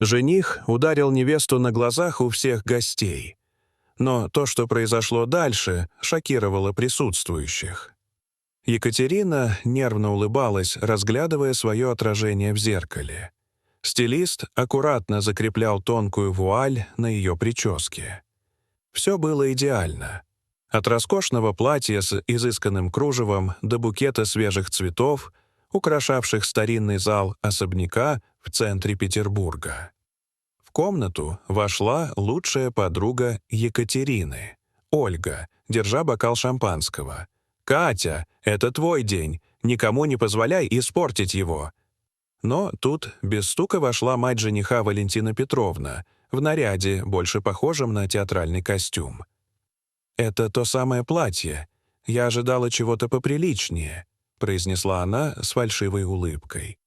Жених ударил невесту на глазах у всех гостей. Но то, что произошло дальше, шокировало присутствующих. Екатерина нервно улыбалась, разглядывая свое отражение в зеркале. Стилист аккуратно закреплял тонкую вуаль на ее прическе. Все было идеально. От роскошного платья с изысканным кружевом до букета свежих цветов, украшавших старинный зал особняка в центре Петербурга. В комнату вошла лучшая подруга Екатерины, Ольга, держа бокал шампанского. «Катя, это твой день, никому не позволяй испортить его». Но тут без стука вошла мать жениха Валентина Петровна, в наряде, больше похожем на театральный костюм. «Это то самое платье. Я ожидала чего-то поприличнее», — произнесла она с фальшивой улыбкой.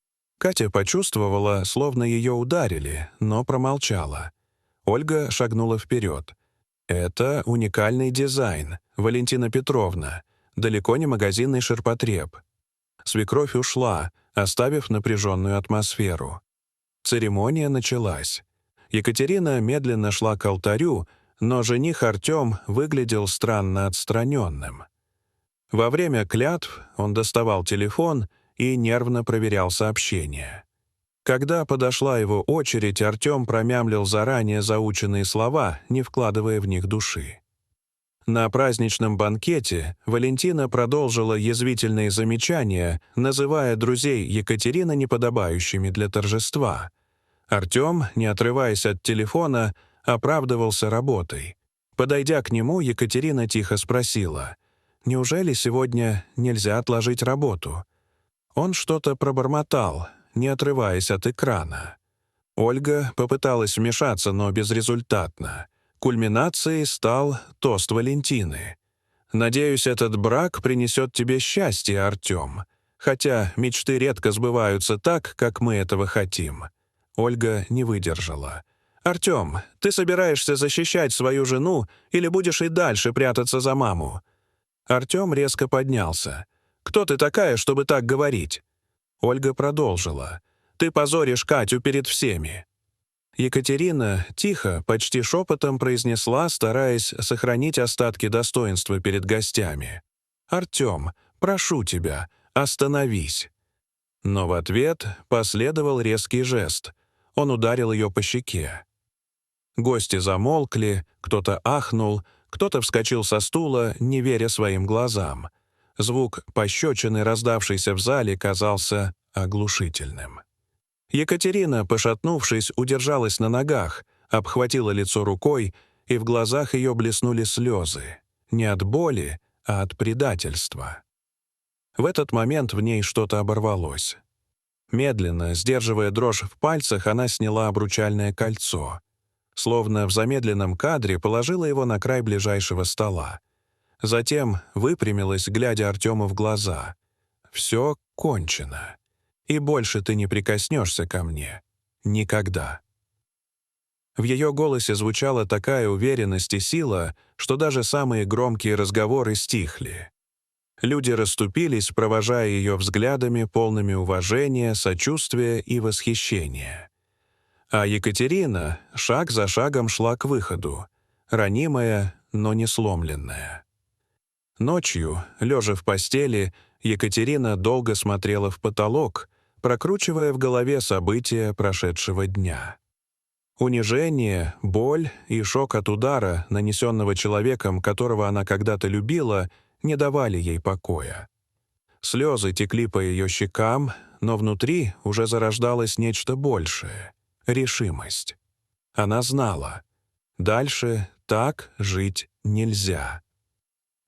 Катя почувствовала, словно ее ударили, но промолчала. Ольга шагнула вперед. «Это уникальный дизайн, Валентина Петровна, далеко не магазинный ширпотреб». Свекровь ушла, оставив напряженную атмосферу. Церемония началась. Екатерина медленно шла к алтарю, но жених Артем выглядел странно отстраненным. Во время клятв он доставал телефон и нервно проверял сообщения. Когда подошла его очередь, Артем промямлил заранее заученные слова, не вкладывая в них души. На праздничном банкете Валентина продолжила язвительные замечания, называя друзей Екатерины неподобающими для торжества. Артем, не отрываясь от телефона, оправдывался работой. Подойдя к нему, Екатерина тихо спросила: «Неужели сегодня нельзя отложить работу?» Он что-то пробормотал, не отрываясь от экрана. Ольга попыталась вмешаться, но безрезультатно. Кульминацией стал тост Валентины. «Надеюсь, этот брак принесет тебе счастье, Артем. Хотя мечты редко сбываются так, как мы этого хотим». Ольга не выдержала. «Артем, ты собираешься защищать свою жену или будешь и дальше прятаться за маму?» Артем резко поднялся. «Кто ты такая, чтобы так говорить?» Ольга продолжила. «Ты позоришь Катю перед всеми». Екатерина тихо, почти шепотом произнесла, стараясь сохранить остатки достоинства перед гостями. «Артем, прошу тебя, остановись». Но в ответ последовал резкий жест. Он ударил ее по щеке. Гости замолкли, кто-то ахнул, кто-то вскочил со стула, не веря своим глазам. Звук пощечины, раздавшийся в зале, казался оглушительным. Екатерина, пошатнувшись, удержалась на ногах, обхватила лицо рукой, и в глазах ее блеснули слезы. Не от боли, а от предательства. В этот момент в ней что-то оборвалось. Медленно, сдерживая дрожь в пальцах, она сняла обручальное кольцо. Словно в замедленном кадре положила его на край ближайшего стола. Затем выпрямилась, глядя Артему в глаза. «Все кончено. И больше ты не прикоснешься ко мне. Никогда». В ее голосе звучала такая уверенность и сила, что даже самые громкие разговоры стихли. Люди расступились, провожая ее взглядами, полными уважения, сочувствия и восхищения. А Екатерина шаг за шагом шла к выходу, ранимая, но не сломленная. Ночью, лежа в постели, Екатерина долго смотрела в потолок, прокручивая в голове события прошедшего дня. Унижение, боль и шок от удара, нанесенного человеком, которого она когда-то любила, не давали ей покоя. Слезы текли по ее щекам, но внутри уже зарождалось нечто большее — решимость. Она знала — дальше так жить нельзя.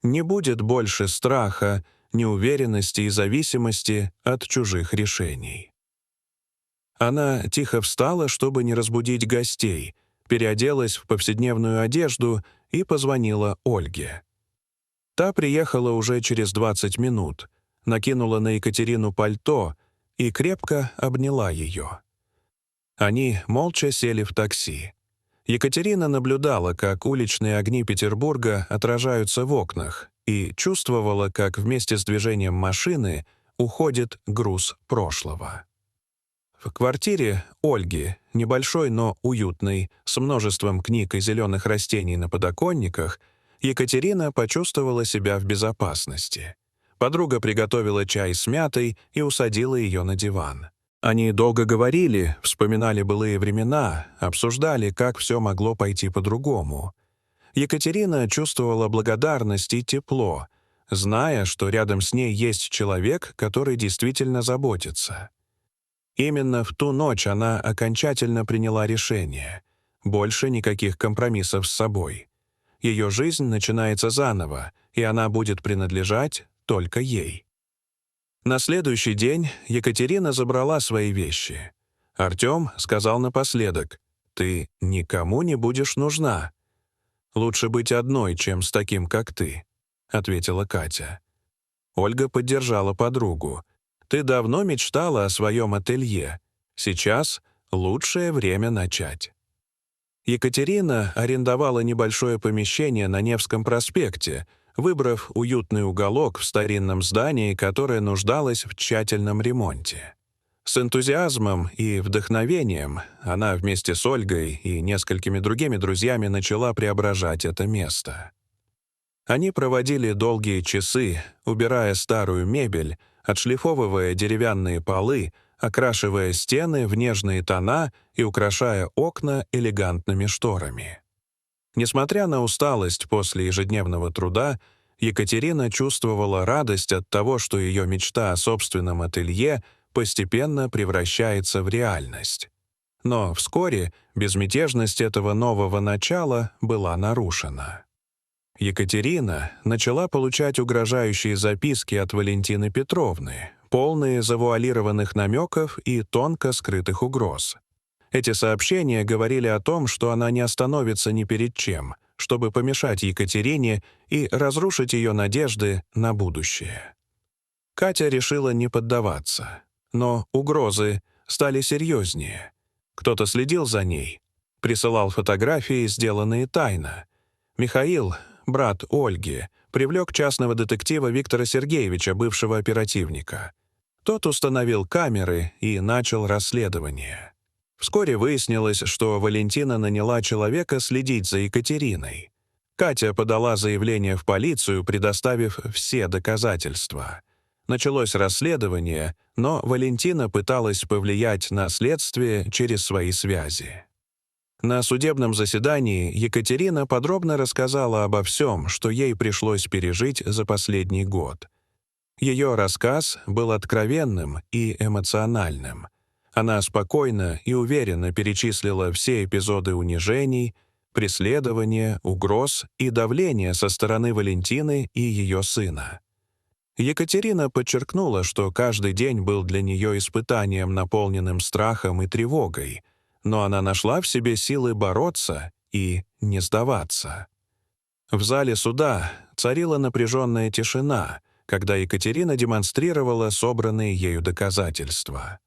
Не будет больше страха, неуверенности и зависимости от чужих решений. Она тихо встала, чтобы не разбудить гостей, переоделась в повседневную одежду и позвонила Ольге. Та приехала уже через 20 минут, накинула на Екатерину пальто и крепко обняла ее. Они молча сели в такси. Екатерина наблюдала, как уличные огни Петербурга отражаются в окнах, и чувствовала, как вместе с движением машины уходит груз прошлого. В квартире Ольги, небольшой, но уютной, с множеством книг и зеленых растений на подоконниках, Екатерина почувствовала себя в безопасности. Подруга приготовила чай с мятой и усадила ее на диван. Они долго говорили, вспоминали былые времена, обсуждали, как все могло пойти по-другому. Екатерина чувствовала благодарность и тепло, зная, что рядом с ней есть человек, который действительно заботится. Именно в ту ночь она окончательно приняла решение. Больше никаких компромиссов с собой. Ее жизнь начинается заново, и она будет принадлежать только ей. На следующий день Екатерина забрала свои вещи. Артем сказал напоследок: «Ты никому не будешь нужна. Лучше быть одной, чем с таким, как ты», — ответила Катя. Ольга поддержала подругу. «Ты давно мечтала о своем ателье. Сейчас лучшее время начать». Екатерина арендовала небольшое помещение на Невском проспекте, выбрав уютный уголок в старинном здании, которое нуждалось в тщательном ремонте. С энтузиазмом и вдохновением она вместе с Ольгой и несколькими другими друзьями начала преображать это место. Они проводили долгие часы, убирая старую мебель, отшлифовывая деревянные полы, окрашивая стены в нежные тона и украшая окна элегантными шторами. Несмотря на усталость после ежедневного труда, Екатерина чувствовала радость от того, что ее мечта о собственном ателье постепенно превращается в реальность. Но вскоре безмятежность этого нового начала была нарушена. Екатерина начала получать угрожающие записки от Валентины Петровны, полные завуалированных намеков и тонко скрытых угроз. Эти сообщения говорили о том, что она не остановится ни перед чем, чтобы помешать Екатерине и разрушить ее надежды на будущее. Катя решила не поддаваться, но угрозы стали серьезнее. Кто-то следил за ней, присылал фотографии, сделанные тайно. Михаил, брат Ольги, привлек частного детектива Виктора Сергеевича, бывшего оперативника. Тот установил камеры и начал расследование. Вскоре выяснилось, что Валентина наняла человека следить за Екатериной. Катя подала заявление в полицию, предоставив все доказательства. Началось расследование, но Валентина пыталась повлиять на следствие через свои связи. На судебном заседании Екатерина подробно рассказала обо всем, что ей пришлось пережить за последний год. Ее рассказ был откровенным и эмоциональным. Она спокойно и уверенно перечислила все эпизоды унижений, преследования, угроз и давления со стороны Валентины и ее сына. Екатерина подчеркнула, что каждый день был для нее испытанием, наполненным страхом и тревогой, но она нашла в себе силы бороться и не сдаваться. В зале суда царила напряженная тишина, когда Екатерина демонстрировала собранные ею доказательства.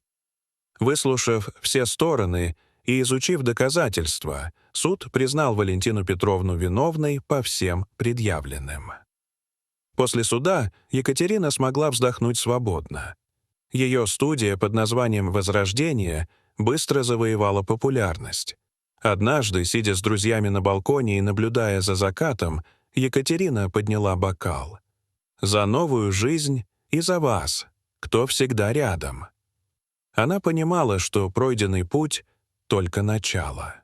Выслушав все стороны и изучив доказательства, суд признал Валентину Петровну виновной по всем предъявленным. После суда Екатерина смогла вздохнуть свободно. Ее студия под названием «Возрождение» быстро завоевала популярность. Однажды, сидя с друзьями на балконе и наблюдая за закатом, Екатерина подняла бокал. «За новую жизнь и за вас, кто всегда рядом». Она понимала, что пройденный путь — только начало.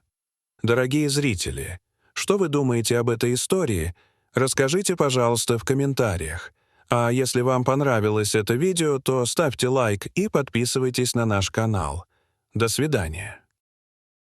Дорогие зрители, что вы думаете об этой истории? Расскажите, пожалуйста, в комментариях. А если вам понравилось это видео, то ставьте лайк и подписывайтесь на наш канал. До свидания.